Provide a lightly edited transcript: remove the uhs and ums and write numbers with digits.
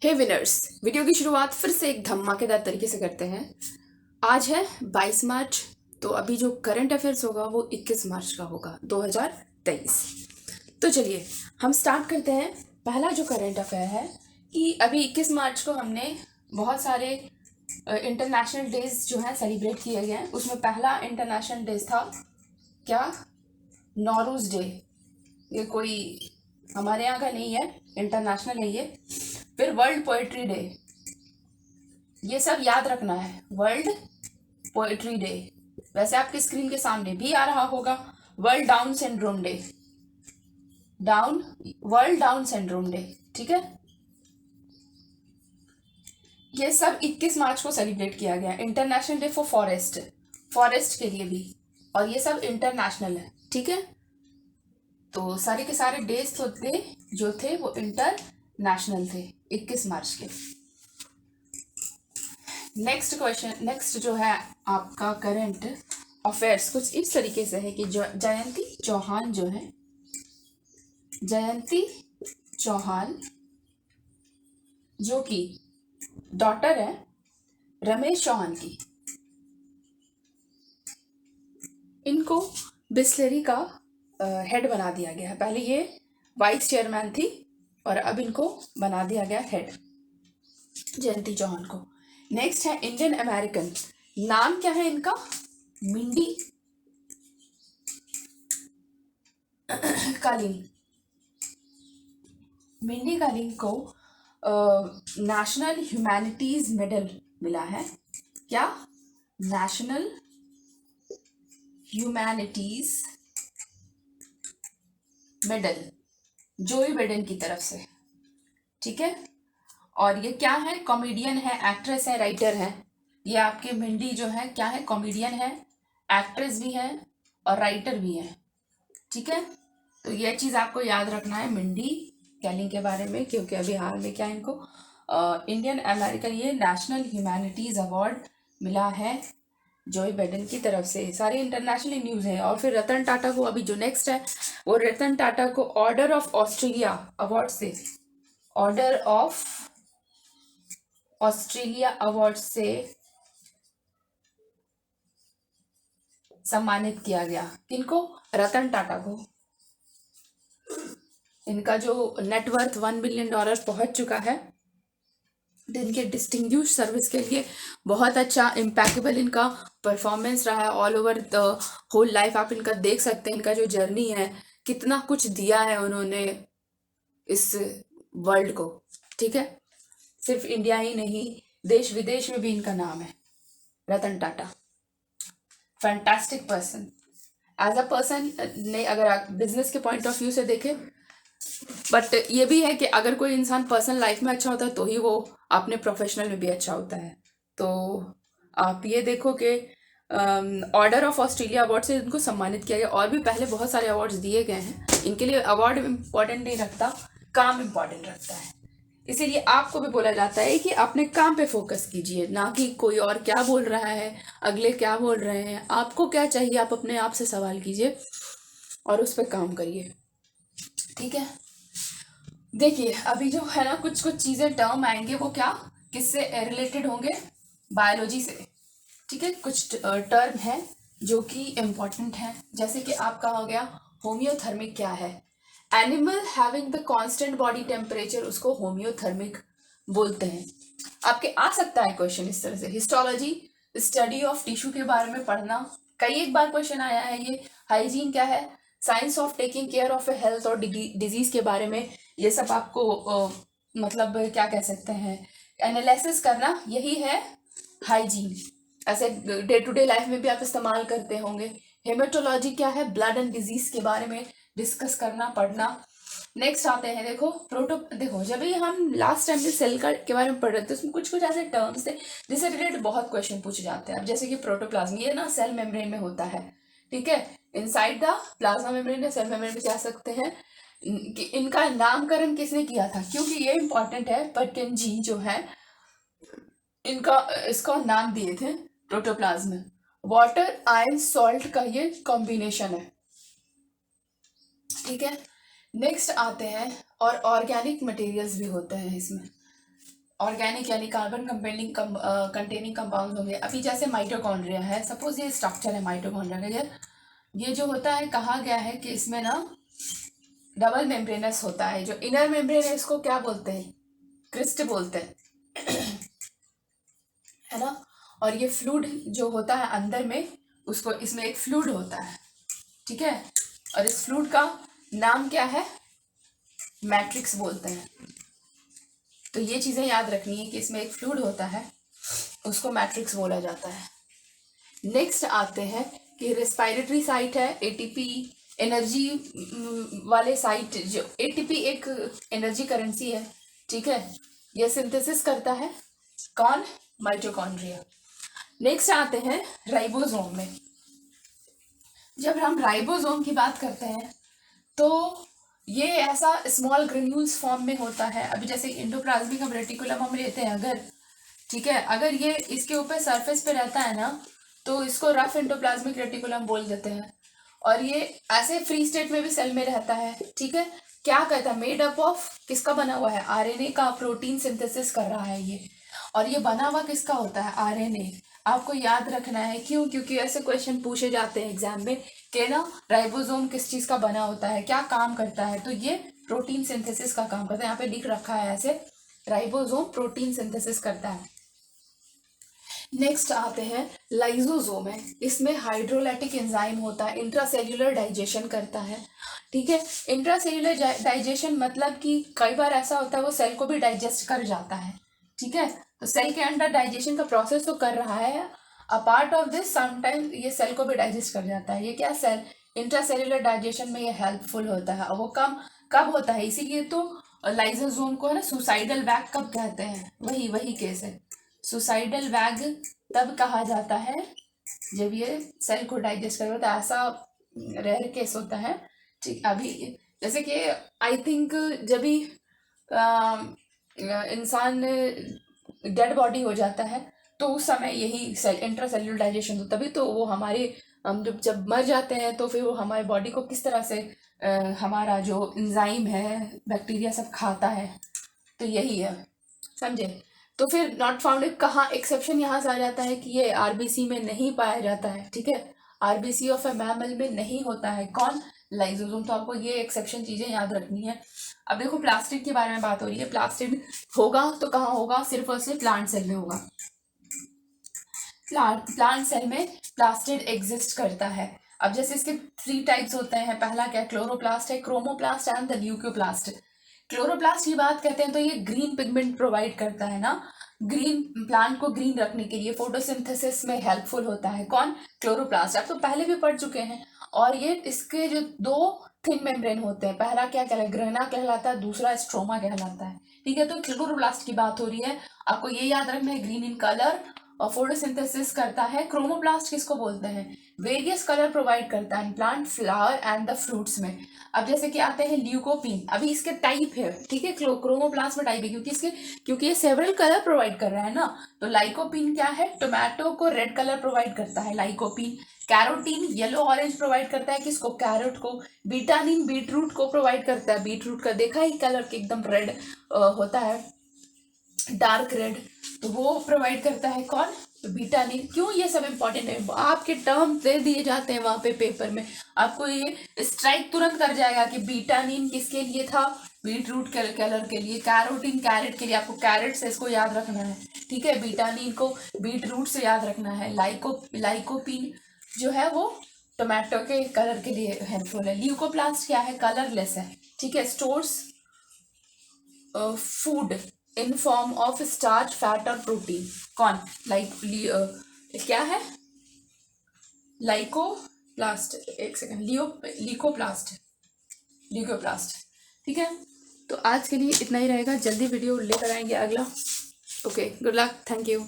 हे winners, video की शुरुआत फिर से एक धमाकेदार तरीके से करते हैं। आज है 22 मार्च। तो अभी जो करंट अफेयर्स होगा वो 21 मार्च का होगा 2023। तो चलिए हम स्टार्ट करते हैं। पहला जो करंट अफेयर है कि अभी 21 मार्च को हमने बहुत सारे इंटरनेशनल डेज जो हैं सेलिब्रेट किए गए हैं। उसमें पहला इंटरनेशनल डेज था क्या, नौरूज डे। ये कोई हमारे यहाँ का नहीं है, इंटरनेशनल है ये। फिर वर्ल्ड पोएट्री डे, ये सब याद रखना है, वर्ल्ड पोएट्री डे। वैसे आपके स्क्रीन के सामने भी आ रहा होगा। World down syndrome day, down world down syndrome day, ठीक है। ये सब 21 मार्च को सेलिब्रेट किया गया। International day for forest, forest के लिए भी, और ये सब इंटरनेशनल है, ठीक है। तो सारे के सारे डेज तो थे जो थे वो इंटरनेशनल थे 21 मार्च के। नेक्स्ट क्वेश्चन, नेक्स्ट जो है आपका करंट अफेयर्स कुछ इस तरीके से है कि जो जयंती चौहान जो है, जयंती चौहान जो कि डॉटर है रमेश चौहान की, इनको बिस्लरी का हेड बना दिया गया है। पहले ये वाइस चेयरमैन थी और अब इनको बना दिया गया हेड, जयंती चौहान को। नेक्स्ट है इंडियन अमेरिकन, नाम क्या है इनका, मिंडी कालीन। मिंडी कालीन को नेशनल ह्यूमैनिटीज मेडल मिला है। क्या, नेशनल ह्यूमैनिटीज मेडल, जोई बिडेन की तरफ से, ठीक है। और ये क्या है, कॉमेडियन है, एक्ट्रेस है, राइटर है। ये आपके मिंडी जो है क्या है, कॉमेडियन है, एक्ट्रेस भी है और राइटर भी है, ठीक है। तो ये चीज़ आपको याद रखना है मिंडी कैलिंग के बारे में, क्योंकि अभी हाल में क्या इनको इंडियन अमेरिकन ये नेशनल ह्यूमैनिटीज अवार्ड मिला है जोई बिडेन की तरफ से। सारी इंटरनेशनल न्यूज़ है। और फिर रतन टाटा को, अभी जो नेक्स्ट है वो रतन टाटा को ऑर्डर ऑफ ऑस्ट्रेलिया अवार्ड से, ऑर्डर ऑफ ऑस्ट्रेलिया अवार्ड से सम्मानित किया गया। किनको, रतन टाटा को। इनका जो नेटवर्थ $1 बिलियन पहुंच चुका है। इनके डिस्टिंग्विश सर्विस के लिए बहुत अच्छा इम्पैक्टेबल इनका परफॉर्मेंस रहा है all over the whole life. आप इनका देख सकते हैं, इनका जो जर्नी है, कितना कुछ दिया है उन्होंने इस वर्ल्ड को, ठीक है। सिर्फ इंडिया ही नहीं, देश विदेश में भी इनका नाम है, Ratan Tata. Fantastic person, as a person ने अगर आप बिजनेस के पॉइंट ऑफ व्यू से देखें, बट ये भी है कि अगर कोई इंसान पर्सनल लाइफ में अच्छा होता है तो ही वो अपने प्रोफेशनल में भी अच्छा होता है। तो आप ये देखो कि ऑर्डर ऑफ ऑस्ट्रेलिया अवार्ड से इनको सम्मानित किया गया। और भी पहले बहुत सारे अवार्ड्स दिए गए हैं। इनके लिए अवार्ड इम्पोर्टेंट नहीं रखता, काम इम्पोर्टेंट रखता है। इसीलिए आपको भी बोला जाता है कि अपने काम पे फोकस कीजिए, ना कि कोई और क्या बोल रहा है, अगले क्या बोल रहे हैं। आपको क्या चाहिए, आप अपने आप से सवाल कीजिए और उस पर काम करिए, ठीक है। देखिए अभी जो है ना, कुछ कुछ चीज़ें टर्म आएंगे, वो क्या, किससे रिलेटेड होंगे, बायोलॉजी से, ठीक है। कुछ टर्म है जो कि इम्पोर्टेंट है, जैसे कि आपका हो गया होम्योथर्मिक। क्या है, animal having the constant body temperature, उसको होम्योथर्मिक बोलते हैं। आपके आ सकता है क्वेश्चन इस तरह से, हिस्टोलॉजी स्टडी ऑफ टिश्यू के बारे में पढ़ना, कई एक बार क्वेश्चन आया है ये। हाइजीन क्या है, science of taking care of A health और डिजीज के बारे में। ये सब आपको मतलब क्या कह सकते हैं, एनालिसिस करना, यही है हाइजीन। ऐसे डे टू डे लाइफ में भी आप इस्तेमाल करते होंगे। हेमेटोलॉजी क्या है, ब्लड एंड डिजीज के बारे में डिस्कस करना, पढ़ना। नेक्स्ट आते हैं, देखो जब भी हम लास्ट टाइम सेल का के बारे में पढ़ रहे थे, उसमें कुछ कुछ ऐसे टर्म्स थे जिससे रिलेटेड बहुत क्वेश्चन पूछे जाते हैं। अब जैसे कि प्रोटोप्लाज्म, ये ना सेल मेम्ब्रेन में होता है, ठीक है। इनसाइड द प्लाज्मा मेम्ब्रेन या सेल मेम्ब्रेन में जा सकते हैं। कि इनका नामकरण किसने किया था, क्योंकि ये इंपॉर्टेंट है। पर्किंजी जो है, इनका इसका नाम दिए थे प्रोटोप्लाज्म। वाटर आयन सॉल्ट का ये कॉम्बिनेशन है, ठीक है। नेक्स्ट आते हैं, और ऑर्गेनिक मटेरियल्स भी होते हैं इसमें। ऑर्गेनिक यानी कार्बन कंटेनिंग कंपाउंड होंगे। अभी जैसे माइटोकॉन्ड्रिया है, सपोज ये स्ट्रक्चर है माइटोकॉन्ड्रिया का, ये जो होता है, कहा गया है कि इसमें ना डबल मेम्ब्रेनस होता है। जो इनर मेम्ब्रेन है इसको क्या बोलते हैं, क्रिस्ट बोलते हैं, है ना। और ये फ्लूइड जो होता है अंदर में, उसको, इसमें एक फ्लूइड होता है, ठीक है। और इस फ्लूइड का नाम क्या है, मैट्रिक्स बोलते हैं। तो ये चीज़ें याद रखनी है कि इसमें एक फ्लूइड होता है, उसको मैट्रिक्स बोला जाता है। नेक्स्ट आते हैं कि रेस्पिरेटरी साइट है, एटीपी एनर्जी वाले साइट, जो एटीपी एक एनर्जी करेंसी है, ठीक है। ये सिंथेसिस करता है कौन, माइटोकॉन्ड्रिया। नेक्स्ट आते हैं राइबोसोम में। जब हम राइबोसोम की बात करते हैं तो ये ऐसा स्मॉल ग्रेन्यूल्स फॉर्म में होता है। अभी जैसे इंडोप्लाज्मिक रेटिकुलम हम लेते हैं अगर, ठीक है, अगर ये इसके ऊपर सरफेस पे रहता है ना, तो इसको रफ एंडोप्लाज्मिक रेटिकुलम बोल देते हैं। और ये ऐसे फ्री स्टेट में भी सेल में रहता है, ठीक है। क्या कहता है, मेड अप ऑफ किसका बना हुआ है, आरएनए का, प्रोटीन सिंथेसिस कर रहा है ये। और ये बना हुआ किसका होता है, आरएनए। आपको याद रखना है, क्यों, क्योंकि ऐसे क्वेश्चन पूछे जाते हैं एग्जाम में कि ना राइबोसोम किस चीज़ का बना होता है, क्या काम करता है। तो ये प्रोटीन सिंथेसिस का काम करता है, यहाँ पे लिख रखा है ऐसे, राइबोसोम प्रोटीन सिंथेसिस करता है। नेक्स्ट आते हैं लाइसोसोम है, इसमें हाइड्रोलाइटिक एंजाइम होता है, इंट्रासेल्यूलर डाइजेशन करता है, ठीक है। इंट्रासेल्यूलर डाइजेशन मतलब कि कई बार ऐसा होता है वो सेल को भी डाइजेस्ट कर जाता है, ठीक है। तो सेल के अंदर डाइजेशन का प्रोसेस तो कर रहा है, a part of this sometime ये सेल को भी डाइजेस्ट कर जाता है। ये क्या, सेल इंट्रासेल्यूलर डाइजेशन में ये हेल्पफुल होता है। और वो कब होता है, इसीलिए तो लाइसोसोम को है ना सुसाइडल वैग कब कहते हैं, वही केस है। सुसाइडल वैग तब कहा जाता है जब ये सेल को डाइजेस्ट कर रहा है, ऐसा रेयर केस होता है, ठीक। अभी जैसे कि आई थिंक जब भी इंसान डेड बॉडी हो जाता है तो उस समय यही सेल इंट्रासेल्यूलर डाइजेशन, तो तभी तो वो हमारे, हम जब मर जाते हैं तो फिर वो हमारे बॉडी को किस तरह से हमारा जो एंजाइम है, बैक्टीरिया सब खाता है, तो यही है, समझे। तो फिर नॉट फाउंडेड कहाँ, एक्सेप्शन यहाँ से आ जाता है कि ये आरबीसी में नहीं पाया जाता है, ठीक है। आरबीसी ऑफ ए मैमल में नहीं होता है कौन, लाइसोसोम। तो आपको ये एक्सेप्शन चीज़ें याद रखनी है। अब देखो प्लास्टिड के बारे में बात हो रही है, प्लास्टिड होगा तो कहाँ होगा, सिर्फ और सिर्फ प्लांट सेल में होगा। प्लांट सेल में प्लास्टिड एग्जिस्ट करता है। अब जैसे इसके 3 टाइप्स होते हैं, पहला क्या, क्लोरोप्लास्ट है, chromoplast and the leucoplast. Chloroplast की बात करते हैं तो ये ग्रीन पिगमेंट प्रोवाइड करता है ना, ग्रीन, प्लांट को ग्रीन रखने के लिए फोटोसिंथेसिस में हेल्पफुल होता है कौन, क्लोरोप्लास्ट। आप तो पहले भी पढ़ चुके हैं। और ये इसके जो 2 थिन मेम्ब्रेन होते हैं, पहला क्या कहलाता है, ग्रेना कहलाता है, दूसरा स्ट्रोमा कहलाता है, ठीक है। तो क्लोरोप्लास्ट की बात हो रही है, आपको ये याद रखना है, ग्रीन इन कलर और फोटोसिंथेसिस करता है। क्रोमोप्लास्ट किसको बोलते हैं, वेरियस कलर प्रोवाइड करता है plant flower and the fruits में। अब जैसे कि आते हैं ल्यूकोपिन, अभी इसके टाइप है, ठीक है, क्रोमोप्लास्ट में टाइप है क्योंकि ये सेवरल कलर प्रोवाइड कर रहा है ना। तो लाइकोपिन क्या है, टोमेटो को रेड कलर प्रोवाइड करता है lycopene. Carotene yellow orange provide करता है किसको, कैरोट को। बीटानिन बीटरूट को प्रोवाइड करता है, बीटरूट का देखा ही कलर के एकदम रेड होता है, डार्क रेड, तो वो प्रोवाइड करता है कौन, बीटानिन। क्यों ये सब इंपॉर्टेंट है, आपके टर्म दे दिए जाते हैं वहाँ पे पेपर में, आपको ये स्ट्राइक तुरंत कर जाएगा कि बीटानिन किसके लिए था, बीटरूट कलर के लिए, कैरोटीन कैरेट के लिए, आपको कैरेट से इसको याद रखना है, ठीक है। बीटानिन को बीटरूट से याद रखना है। लाइकोपिन जो है वो टोमेटो के कलर के लिए हेल्पफुल है। ल्यूकोप्लास्ट क्या है, कलरलेस है, ठीक है, stores food in form of starch, fat और प्रोटीन कौन, क्या है, लाइकोप्लास्ट, एक सेकंड, ल्यूकोप्लास्ट, ठीक है। तो आज के लिए इतना ही रहेगा, जल्दी वीडियो लेकर आएंगे अगला। Okay, good luck, thank you.